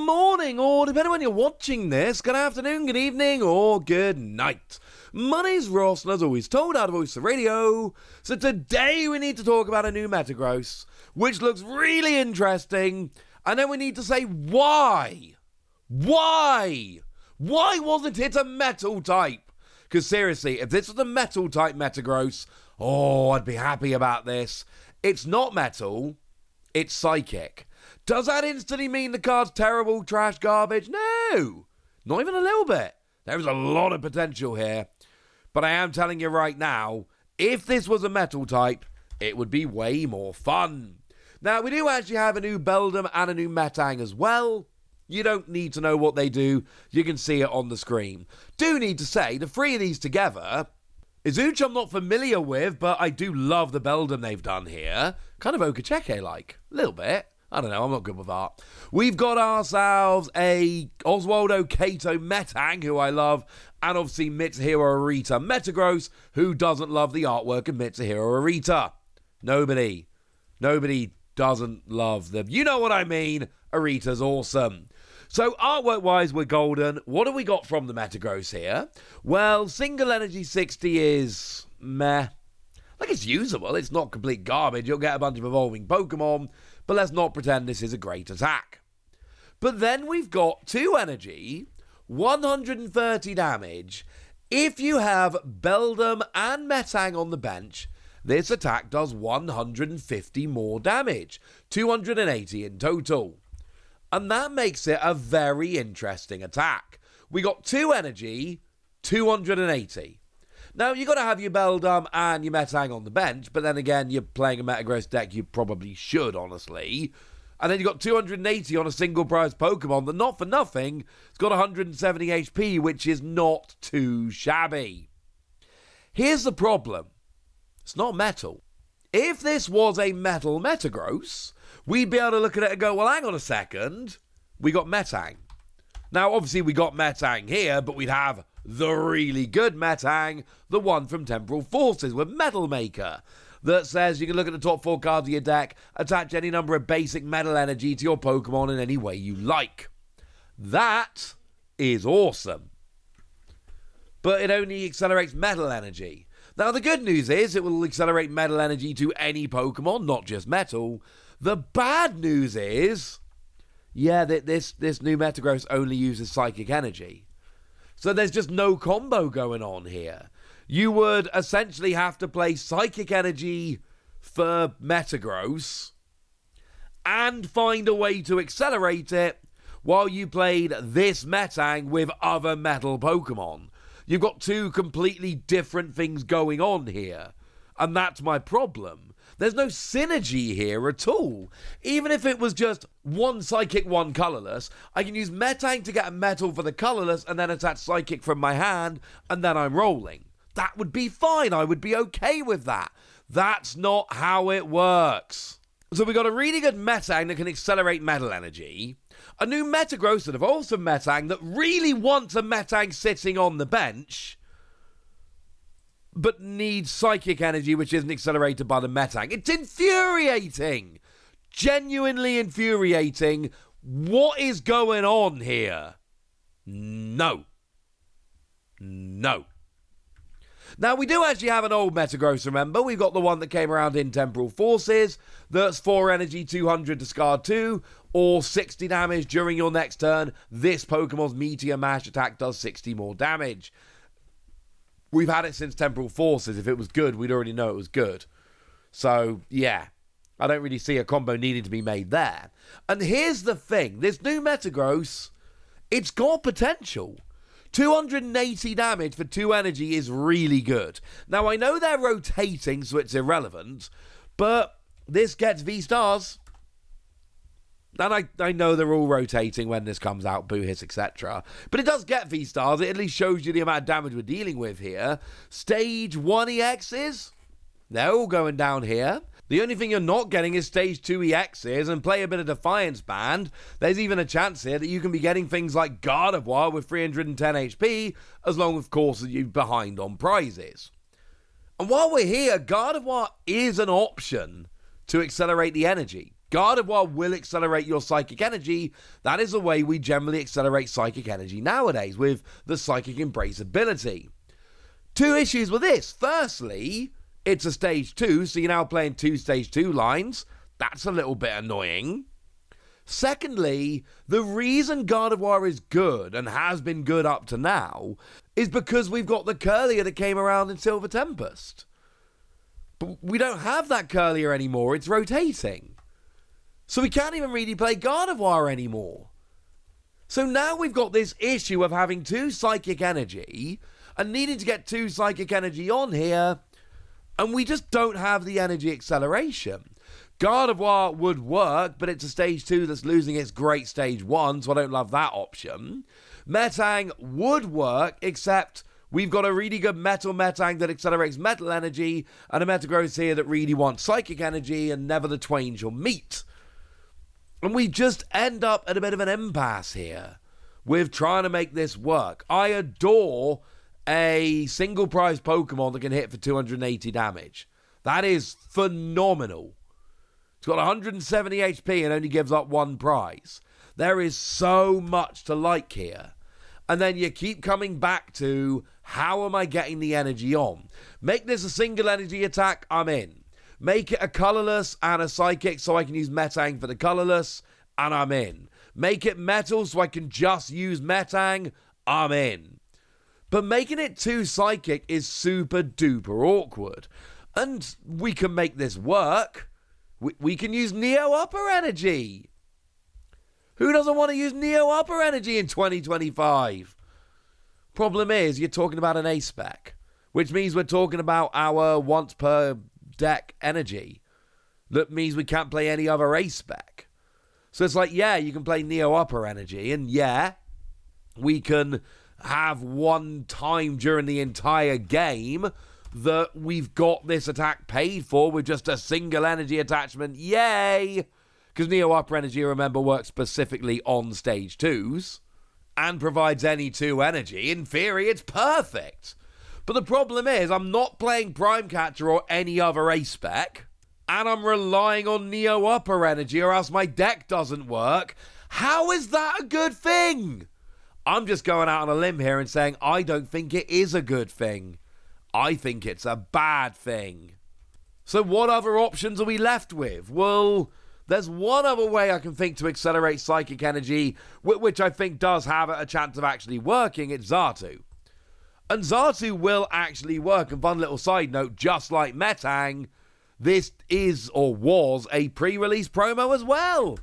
morning, or depending on when you're watching this, good afternoon, good evening, or good night. My name's Ross, and as always told, out of Voice of Radio. So today we need to talk about a new Metagross, which looks really interesting, and then we need to say why. Why? Why wasn't it a metal type? Because seriously, if this was a metal type Metagross, I'd be happy about this. It's not metal, it's psychic. Does that instantly mean the card's terrible, trash, garbage? No, not even a little bit. There's a lot of potential here. But I am telling you right now, if this was a metal type, it would be way more fun. Now, we do actually have a new Beldum and a new Metang as well. You don't need to know what they do. You can see it on the screen. Do need to say, the three of these together, Zatu I'm not familiar with, but I do love the Beldum they've done here. Kind of Okacheke-like. A little bit. I don't know, I'm not good with art. We've got ourselves a Oswaldo Kato Metang, who I love, and obviously Mitsuhiro Arita Metagross, who doesn't love the artwork of Mitsuhiro Arita. Nobody doesn't love them. You know what I mean. Arita's awesome. So artwork-wise, we're golden. What have we got from the Metagross here? Well, single energy 60 is meh. Like, it's usable. It's not complete garbage. You'll get a bunch of evolving Pokemon, but let's not pretend this is a great attack. But then we've got 2 energy, 130 damage. If you have Beldum and Metang on the bench, this attack does 150 more damage, 280 in total. And that makes it a very interesting attack. We got 2 energy, 280. Now, you've got to have your Beldum and your Metang on the bench, but then again, you're playing a Metagross deck, you probably should, honestly. And then you've got 280 on a single prize Pokemon that, not for nothing, it's got 170 HP, which is not too shabby. Here's the problem. It's not metal. If this was a metal Metagross, we'd be able to look at it and go, well, hang on a second, we got Metang. Now, obviously, we got Metang here, but we'd have the really good Metang, the one from Temporal Forces with Metal Maker, that says you can look at the top 4 cards of your deck, attach any number of basic metal energy to your Pokemon in any way you like. That is awesome. But it only accelerates metal energy. Now, the good news is it will accelerate metal energy to any Pokemon, not just metal. The bad news is, this new Metagross only uses psychic energy. So there's just no combo going on here. You would essentially have to play Psychic Energy for Metagross and find a way to accelerate it while you played this Metang with other metal Pokemon. You've got 2 completely different things going on here. And that's my problem. There's no synergy here at all. Even if it was just 1 Psychic, 1 Colorless, I can use Metang to get a Metal for the Colorless and then attach Psychic from my hand, and then I'm rolling. That would be fine. I would be okay with that. That's not how it works. So we got a really good Metang that can accelerate metal energy, a new Metagross that evolves from Metang that really wants a Metang sitting on the bench, but needs psychic energy, which isn't accelerated by the Metang. It's infuriating. Genuinely infuriating. What is going on here? No. Now, we do actually have an old Metagross, remember? We've got the one that came around in Temporal Forces. That's 4 energy, 200 discard 2, or 60 damage during your next turn. This Pokemon's Meteor Mash attack does 60 more damage. We've had it since Temporal Forces. If it was good, we'd already know it was good. So, yeah. I don't really see a combo needing to be made there. And here's the thing. This new Metagross, it's got potential. 280 damage for 2 energy is really good. Now, I know they're rotating, so it's irrelevant. But this gets V-Stars. And I know they're all rotating when this comes out, boo hiss, etc. But it does get V-Stars. It at least shows you the amount of damage we're dealing with here. Stage 1 EXs, they're all going down here. The only thing you're not getting is Stage 2 EXs, and play a bit of Defiance Band. There's even a chance here that you can be getting things like Gardevoir with 310 HP, as long, of course, as you're behind on prizes. And while we're here, Gardevoir is an option to accelerate the energy. Gardevoir will accelerate your psychic energy. That is the way we generally accelerate psychic energy nowadays, with the Psychic Embrace ability. Two issues with this. Firstly, it's a stage 2, so you're now playing 2 stage 2 lines. That's a little bit annoying. Secondly, the reason Gardevoir is good, and has been good up to now, is because we've got the Curlier that came around in Silver Tempest. But we don't have that Curlier anymore, it's rotating. So we can't even really play Gardevoir anymore. So now we've got this issue of having 2 Psychic Energy, and needing to get 2 Psychic Energy on here, and we just don't have the energy acceleration. Gardevoir would work, but it's a stage 2 that's losing its great stage 1, so I don't love that option. Metang would work, except we've got a really good Metal Metang that accelerates metal energy, and a Metagross here that really wants psychic energy, and never the twain shall meet. And we just end up at a bit of an impasse here with trying to make this work. I adore a single prize Pokemon that can hit for 280 damage. That is phenomenal. It's got 170 HP and only gives up 1 prize. There is so much to like here. And then you keep coming back to, how am I getting the energy on? Make this a single energy attack, I'm in. Make it a colorless and a psychic so I can use Metang for the colorless, and I'm in. Make it metal so I can just use Metang, I'm in. But making it 2 psychic is super duper awkward. And we can make this work. We can use Neo Upper Energy. Who doesn't want to use Neo Upper Energy in 2025? Problem is, you're talking about an A-Spec, which means we're talking about our once per deck energy. That means we can't play any other A-Spec. So it's like, yeah, you can play Neo Upper Energy, and yeah, we can have one time during the entire game that we've got this attack paid for with just a single energy attachment. Yay! Because Neo Upper Energy, remember, works specifically on stage 2s and provides any 2 energy. In theory, it's perfect. But the problem is, I'm not playing Prime Catcher or any other A-Spec, and I'm relying on Neo Upper Energy or else my deck doesn't work. How is that a good thing? I'm just going out on a limb here and saying I don't think it is a good thing. I think it's a bad thing. So what other options are we left with? Well, there's one other way I can think to accelerate psychic energy, which I think does have a chance of actually working. It's Zatu. And Zatu will actually work. And fun little side note, just like Metang, this is or was a pre-release promo as well.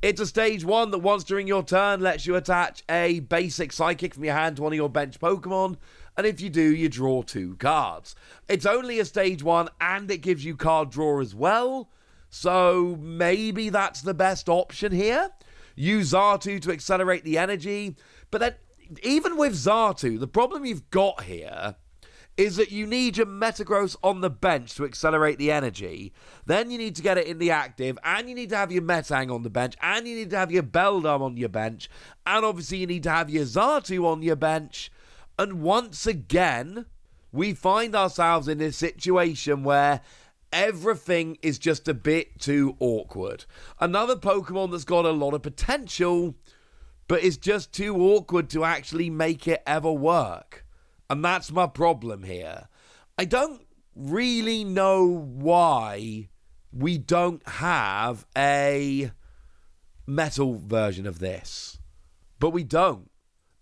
It's a stage 1 that once during your turn lets you attach a basic psychic from your hand to one of your bench Pokemon, and if you do, you draw 2 cards. It's only a stage 1 and it gives you card draw as well, so maybe that's the best option here. Use Zatu to accelerate the energy, but then even with Zatu, the problem you've got here is that you need your Metagross on the bench to accelerate the energy. Then you need to get it in the active, and you need to have your Metang on the bench, and you need to have your Beldum on your bench, and obviously you need to have your Zatu on your bench. And once again, we find ourselves in this situation where everything is just a bit too awkward. Another Pokemon that's got a lot of potential, but is just too awkward to actually make it ever work. And that's my problem here. I don't really know why we don't have a metal version of this. But we don't.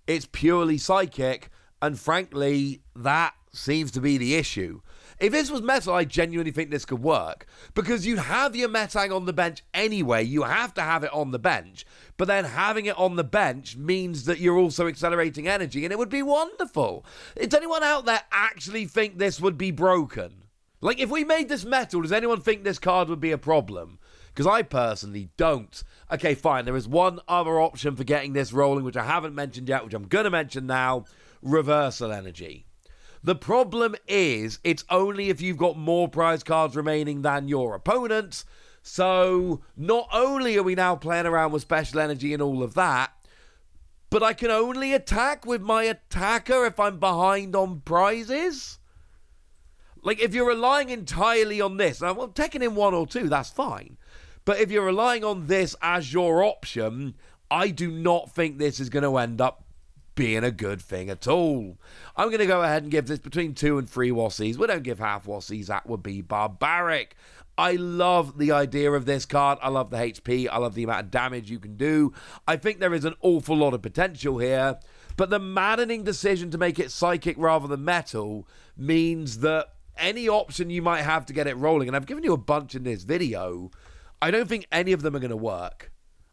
It's purely psychic, and frankly, that seems to be the issue. If this was metal, I genuinely think this could work. Because you have your Metang on the bench anyway, you have to have it on the bench. But then having it on the bench means that you're also accelerating energy, and it would be wonderful. Does anyone out there actually think this would be broken? Like, if we made this metal, does anyone think this card would be a problem? Because I personally don't. Okay, fine, there is one other option for getting this rolling, which I haven't mentioned yet, which I'm going to mention now. Reversal energy. The problem is, it's only if you've got more prize cards remaining than your opponent. So, not only are we now playing around with special energy and all of that, but I can only attack with my attacker if I'm behind on prizes? Like, if you're relying entirely on this, well, taking in 1 or 2, that's fine. But if you're relying on this as your option, I do not think this is going to end up being a good thing at all. I'm going to go ahead and give this between 2 and 3 Wassies. We don't give half Wassies. That would be barbaric. I love the idea of this card. I love the HP. I love the amount of damage you can do. I think there is an awful lot of potential here. But the maddening decision to make it psychic rather than metal means that any option you might have to get it rolling, and I've given you a bunch in this video, I don't think any of them are going to work.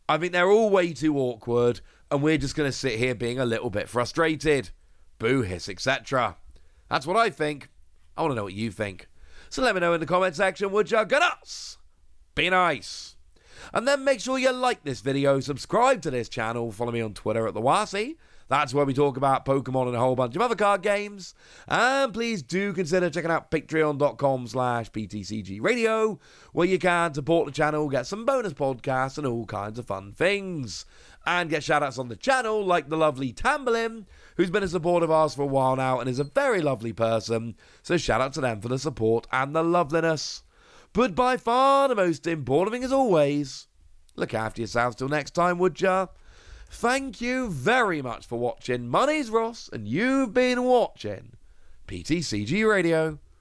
I think they're all way too awkward, and we're just going to sit here being a little bit frustrated. Boo, hiss, etc. That's what I think. I want to know what you think. So let me know in the comment section, would you? Good us. Be nice. And then make sure you like this video, subscribe to this channel, follow me on Twitter at @TheWassie. That's where we talk about Pokemon and a whole bunch of other card games. And please do consider checking out patreon.com/PTCG Radio, where you can support the channel, get some bonus podcasts and all kinds of fun things. And get shout-outs on the channel, like the lovely Tamberlin, who's been a supporter of ours for a while now and is a very lovely person. So shout-out to them for the support and the loveliness. But by far the most important thing as always, look after yourselves till next time, would ya? Thank you very much for watching. My name's Ross, and you've been watching PTCG Radio.